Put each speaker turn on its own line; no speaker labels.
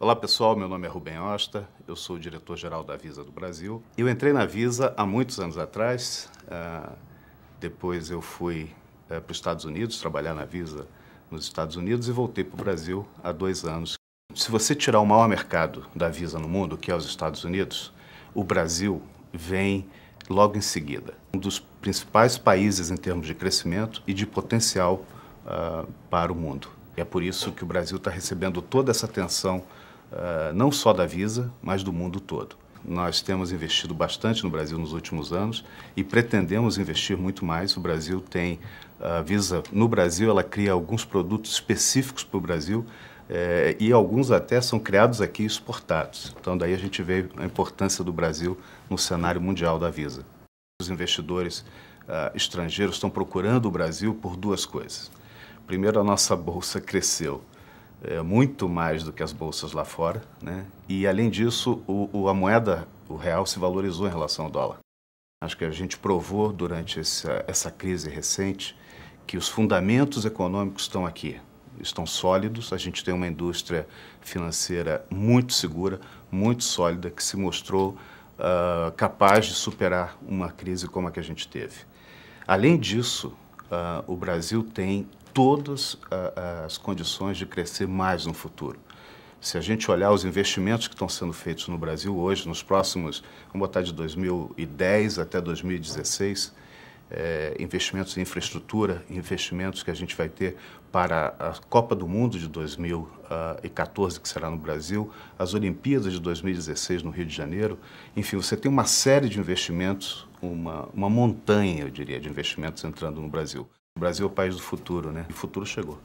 Olá pessoal, meu nome é Rubem Osta, eu sou o diretor-geral da Visa do Brasil. Eu entrei na Visa há muitos anos atrás, depois eu fui para os Estados Unidos, trabalhar na Visa nos Estados Unidos e voltei para o Brasil há 2 anos. Se você tirar o maior mercado da Visa no mundo, que é os Estados Unidos, o Brasil vem logo em seguida. Um dos principais países em termos de crescimento e de potencial para o mundo. É por isso que o Brasil está recebendo toda essa atenção, não só da Visa, mas do mundo todo. Nós temos investido bastante no Brasil nos últimos anos e pretendemos investir muito mais. O Brasil tem, a Visa no Brasil, ela cria alguns produtos específicos para o Brasil e alguns até são criados aqui e exportados. Então daí a gente vê a importância do Brasil no cenário mundial da Visa. Os investidores estrangeiros estão procurando o Brasil por duas coisas. Primeiro, a nossa bolsa cresceu muito mais do que as bolsas lá fora, né? E, além disso, a moeda, o real, se valorizou em relação ao dólar. Acho que a gente provou durante essa crise recente que os fundamentos econômicos estão aqui, estão sólidos. A gente tem uma indústria financeira muito segura, muito sólida, que se mostrou capaz de superar uma crise como a que a gente teve. Além disso, o Brasil tem todas as condições de crescer mais no futuro. Se a gente olhar os investimentos que estão sendo feitos no Brasil hoje, nos próximos, vamos botar de 2010 até 2016, investimentos em infraestrutura, investimentos que a gente vai ter para a Copa do Mundo de 2014, que será no Brasil, as Olimpíadas de 2016 no Rio de Janeiro. Enfim, você tem uma série de investimentos, uma montanha, eu diria, de investimentos entrando no Brasil. O Brasil é o país do futuro, né? E o futuro chegou.